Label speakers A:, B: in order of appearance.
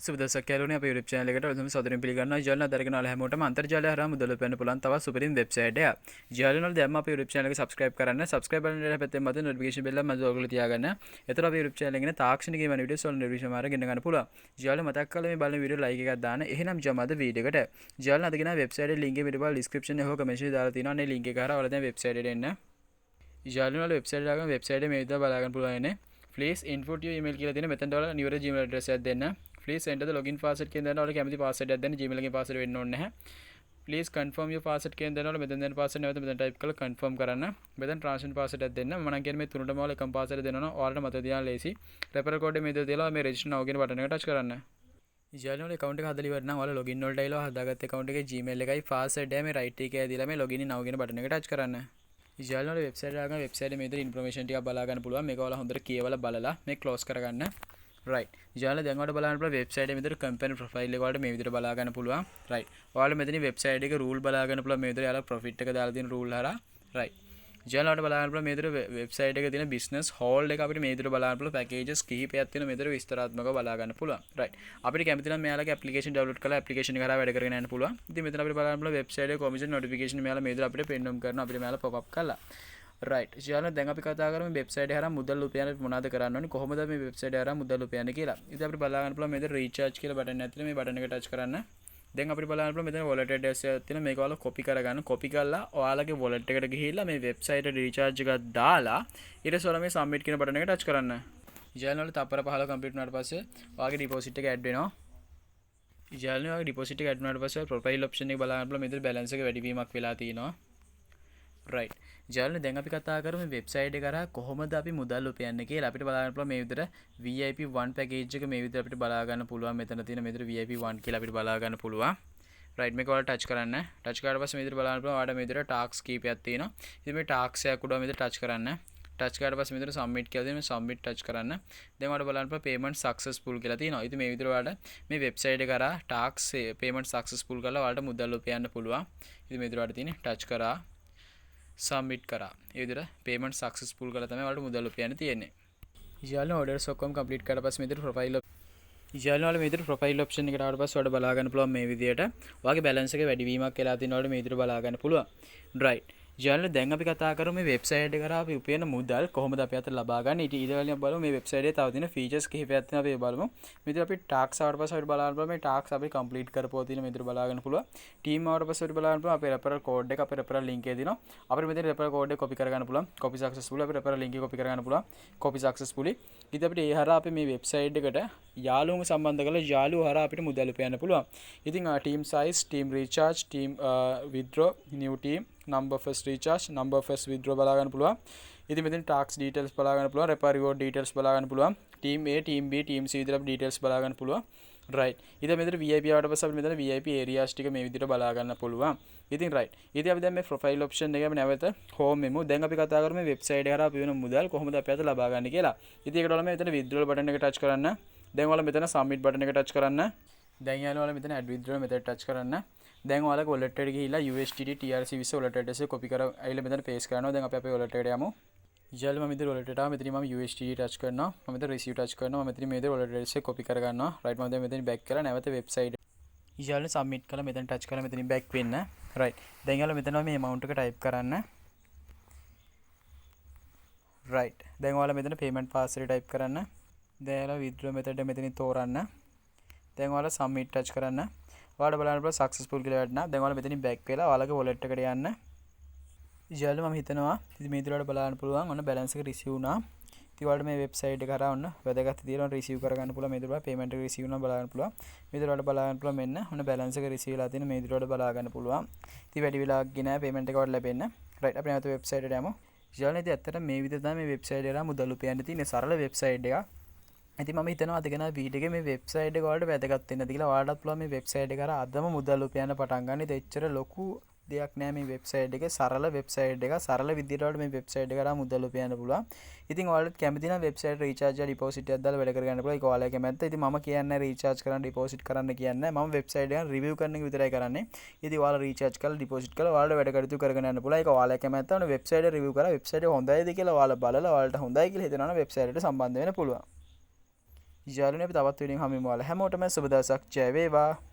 A: සුබදසක් කැලුනේ අපේ YouTube channel එකට ඔයගොල්ලෝ සතුටින් පිළිගන්නවා. ජර්නල් අදරගෙන ආලා හැමෝටම අන්තර්ජාලය හරහා මුදල් උපයන්න පුළුවන් තවත් සුපිරිම වෙබ්සයිට් එකක්. ජර්නල් දැම්ම අපේ YouTube channel එක subscribe කරන්න. subscribe බටන් එක පැත්තෙන් මත notification bell එක මත ඔයගොල්ලෝ තියාගන්න. එතකොට අපේ YouTube channel එකේ තාක්ෂණික වෙන වීඩියෝස් වල නිර්විෂම මාර්ග ගෙන්න ගන්න පුළුවන්. ජර්නල් මතක් කරලා මේ බලන වීඩියෝ like එකක් දාන්න. එහෙනම් ජම අද වීඩියෝ එකට. ජර්නල් අදගෙන වෙබ්සයිට් එකේ link එක මෙතන description එකේ හෝ comment එකේ දාලා තියෙනවා. මේ link එක හරහා ඔයාලා දැන් වෙබ්සයිට් එකට එන්න. ජර්නල් වෙබ්සයිට් එක දාගන්න වෙබ්සයිට් එක මේ විදිහට බලා ගන්න පුළුවන් ඉන්නේ. Please input your email කියලා තියෙන මෙතනට ඔයාලා new Gmail address එකක් දෙන්න. Please enter the login password කියන දන්න ඔයාලා කැමති password එකක් දෙන්න. Gmail එකේ password වෙන්න ඕනේ නැහැ. Please confirm your password කියන දන්න ඔයාලා මෙතන දෙන password නැවත මෙතන type කරලා confirm කරන්න. මෙතන transaction password එකක් දෙන්න. මම නම් කියන්නේ මේ තුනටම ඔයාලා එකම password දෙනවා. ඔයාලට මතක තියාගන්න ලේසි. referral code එක මේ විදිහට දාලා මේ register now කියන button එක touch කරන්න. ජර්නල් account එක හදලා ඉවර නම් ඔයාලා login වලට ඇවිල්ලා හදාගත්ත account එකේ Gmail එකයි password එකයි මේ right එකේ දීලා මේ login now කියන button එක touch කරන්න. ජර්නල් වෙබ්සයිට් එක ගන්න වෙබ්සයිට් එකේ මේ විදිහට information ටිකක් බලා ගන්න පුළුවන්. මේක ඔයාලා හොඳට කියවලා බලලා මේ close කරගන්න. right ජර්නල් දැන් ඔයාලට බලන්න පුළුවන් වෙබ්සයිට් එකේ විතර company profile එක වලට මේ විදිහට බලා ගන්න පුළුවන්. right ඔයාලා මෙතන වෙබ්සයිට් එකේ rule බලා ගන්න පුළුවන් මේ විදිහට ඔයාලා profit එක දාලා තියෙන rule හරහා. right ජර්නල් වලට බලා ගන්න පුළුවන් මේ විදිහට වෙබ්සයිට් එකේ තියෙන business hold එක අපිට මේ විදිහට බලා ගන්න පුළුවන් packages කිහිපයක් තියෙන මේ විදිහට විස්තරාත්මකව බලා ගන්න පුළුවන්. right අපිට කැමති නම් මෙයාලගේ application download කරලා application එක හරහා වැඩ කරගෙන යන්න පුළුවන්. ඉතින් මෙතන අපිට බලන්න පුළුවන් වෙබ්සයිට් එකේ commission notification මෙයාලා මේ විදිහට අපිට පෙන්වන්න කරනවා. අපිට මෙයාලා pop up කරලා right ජර්නල් දැන් අපි කතා කරමු වෙබ්සයිට් එක හරහා මුදල් උපයන්න මොනවද කරන්න ඕනේ කොහොමද මේ වෙබ්සයිට් එක හරහා මුදල් උපයන්නේ කියලා. ඉතින් අපිට බලා ගන්න පුළුවන් මේක රීචාර්ජ් කියලා බටන් එකක් තියෙනවා. මේ බටන් එක ටච් කරන්න. දැන් අපිට බලන්න පුළුවන් මෙතන wallet address එකක් තියෙනවා. මේක ඔයාලා copy කරගන්න. copy කරලා ඔයාලගේ wallet එකට ගිහිල්ලා මේ වෙබ්සයිට් එක රීචාර්ජ් එකක් දාලා ඊට පස්සේ ඔයාලා මේ submit කියන බටන් එක ටච් කරන්න. ජර්නල් තප්පර 15 කම්ප්ලීට් වුණාට පස්සේ ඔයාගේ deposit එක add වෙනවා. ජර්නල් ඔයාගේ deposit එක add වුණාට පස්සේ profile option එක බලා ගන්න පුළුවන්. මෙතන balance එක වැඩි වීමක් වෙලා තියෙනවා. right ජර්නල් දැන් අපි කතා කරමු මේ වෙබ්සයිට් එක කරා කොහොමද අපි මුදල් උපයන්නේ කියලා. අපිට බලා ගන්න පුළුවන් මේ විදිහට VIP 1 package එක මේ විදිහට අපිට බලා ගන්න පුළුවන්. මෙතන තියෙන මේ විදිහට VIP 1 කියලා අපිට බලා ගන්න පුළුවන්. right මේක ඔයාලා touch කරන්න. touch කරාට පස්සේ මේ විදිහට බලන්න පුළුවන්. ඔයාලට මේ විදිහට tasks කීපයක් තියෙනවා. ඉතින් මේ tasks එකක් උඩ මේ විදිහට touch කරන්න. touch කරාට පස්සේ මේ විදිහට submit කියලා තියෙනවා. submit touch කරන්න. දැන් ඔයාලට බලන්න පුළුවන් payment successful කියලා තියෙනවා. ඉතින් මේ විදිහට ඔයාලට මේ වෙබ්සයිට් එක කරා tasks payment successful කරලා ඔයාලට මුදල් උපයන්න පුළුවන්. ඉතින් මේ විදිහට ඔයාලට තියෙන්නේ touch කරා submit කරා. ඒ විදිහට payment successful කරලා තමයි ඔයාලට මුදල් උපයන්න තියෙන්නේ. ඊළඟ orders ඔක්කොම complete කරලා පස්සේ මේ විදිහට profile ඊළඟ වල මේ විදිහට profile option එකට ආවට පස්සේ ඔයාලට බලා ගන්න පුළුවන් මේ විදිහට. ඔයාගේ balance එක වැඩි වීමක් වෙලා තියෙනවා වල මේ විදිහට බලා ගන්න පුළුවන්. right ජර්නල් දැන් අපි කතා කරමු මේ වෙබ්සයිට් එක කරා අපි උපයන මුදල් කොහොමද අපි අතට ලබා ගන්න. ඊට වලින් බලමු මේ වෙබ්සයිට් එකේ තව තියෙන features කිහිපයක් තියෙනවා අපි බලමු. මේ විදිහට අපි tasks ආවට පස්සේ අපිට බලන්න පුළුවන් මේ tasks අපි complete කරපුවා තියෙන මේ විදිහට බලා ගන්න පුළුවන්. team ආවට පස්සේ අපිට බලන්න පුළුවන් අපේ referral code එක අපේ referral link එකේ දෙනවා. අපිට මෙතන referral code එක copy කර ගන්න පුළුවන්. copy successfully අපේ referral link එක copy කර ගන්න පුළුවන්. copy successfully. ඉතින් අපිට ඒ හරහා අපි මේ වෙබ්සයිට් එකට යාළුවෝ සම්බන්ධ කරලා යාළුවෝ හරහා අපිට මුදල් උපයන්න පුළුවන්. ඉතින් team size, team recharge, team withdraw, new team, number first recharge, number first withdraw බලා ගන්න පුළුවන්. ඉතින් මෙතන tax details බලා ගන්න පුළුවන්, refer reward details බලා ගන්න පුළුවන්. team A, team B, team C විතර details බලා ගන්න පුළුවන්. right ඉතින් මෙතන VIP ආවට පස්සේ අපිට මෙතන VIP areas ටික මේ විදිහට බලා ගන්න පුළුවන්. ඉතින් right ඉතින් අපි දැන් මේ profile option එකේම නැවත home එමු. දැන් අපි කතා කරමු මේ website එක හරහා අපි වෙන මුදල් කොහොමද අපි අද ලබා ගන්න කියලා. ඉතින් ඒකට ඔයාලා මෙතන withdrawal button එක touch කරන්න. දැන් ඔයාලා මෙතන submit button එක touch කරන්න. දැන් ඔයාලා මෙතන add withdrawal method touch කරන්න. දැන් ඔයාලගේ wallet එකට ගිහිල්ලා USDT TRC 20 wallet address එක copy කර අයිල මෙතන paste කරනවා. දැන් අපි අපේ wallet එකට යමු. ඊළඟ මම මෙතන wallet එකට ආව. මෙතන මම USDT touch කරනවා. මම මෙතන receive touch කරනවා. මම මෙතන මේ විදිහට wallet address එක copy කර ගන්නවා. right මම දැන් මෙතන back කරලා නැවත website ඊළඟ submit කරලා මෙතන touch කරලා මෙතනින් back වෙන්න. right දැන් ඊළඟ මෙතන මේ amount එක type කරන්න. right දැන් ඔයාලා මෙතන payment password type කරන්න. දැන් ඔයාලා withdraw method එක මෙතනින් තෝරන්න. දැන් ඔයාලා submit touch කරන්න. ඔයාලට බලන්න පුළුවන් successful කියලා වැටෙනවා. දැන් ඔයාලා මෙතනින් back වෙලා ඔයාලගේ wallet එකට යන්න. ඊළඟ මම හිතනවා ඉතින් මේ විදිහට බලන්න පුළුවන් ඔන්න balance එක receive වුණා. ඉතින් ඔයාලට මේ website එක කරා ඔන්න වැදගත් තියෙනවා receive කරගන්න පුළුවන්. මේ විදිහට payment එක receive වුණා බලන්න පුළුවන්. මේ විදිහට බලන්න පුළුවන් මෙන්න ඔන්න balance එක receive වෙලා තියෙන මේ විදිහට බලා ගන්න පුළුවන්. ඉතින් වැඩි වෙලාවක් ගේ නැහැ payment එක වට ලැබෙන්න. right අපි නැවත website එකට යමු. ඊළඟ ඉතින් ඇත්තට මේ විදිහට තමයි මේ website එක මුදල් උපයන්න තියෙන සරල website එකක්. ඉතින් මම හිතනවා අද ගෙන වීඩියෝ එකේ මේ වෙබ්සයිට් එක වලට වැදගත් වෙන්නද කියලා. ඔයාලටත් පුළුවන් මේ වෙබ්සයිට් එක කරා අදම මුදල් උපයන්න පටන් ගන්න. ඉතින් එච්චර ලොකු දෙයක් නෑ මේ වෙබ්සයිට් එකේ. සරල වෙබ්සයිට් එක. සරල විදිහට වලට මේ වෙබ්සයිට් එක කරා මුදල් උපයන්න පුළුවන්. ඉතින් ඔයාලට කැමති නම් වෙබ්සයිට් රීචාර්ජ් එක ඩිපොසිට් එකක් දාලා වැඩ කරගන්න පුළුවන්. ඒක ඔයාලගේ කැමැත්ත. ඉතින් මම කියන්නේ රීචාර්ජ් කරන්න ඩිපොසිට් කරන්න කියන්නේ. මම වෙබ්සයිට් එක රිවිව් කරන එක විතරයි කරන්නේ. ඉතින් ඔයාලා රීචාර්ජ් කරලා ඩිපොසිට් කරලා ඔයාලට වැඩ කටයුතු කරගෙන යන්න පුළුවන්. ඒක ඔයාලගේ කැමැත්ත. ඔන්න වෙබ්සයිට් එක රිවිව් කරලා වෙබ්සයිට් එක හොඳයිද කියලා ඔයාලා බලලා ඔයාලට හොඳයි කියලා හිතනවා නම් වෙබ්සයිට් එකට සම්බන්ධ වෙන්න පුළුවන්. යාළුවනේ අපි තවත් වීඩියෝ හමුවෙමු. හැමෝටම සුබ දවසක්. ජය වේවා.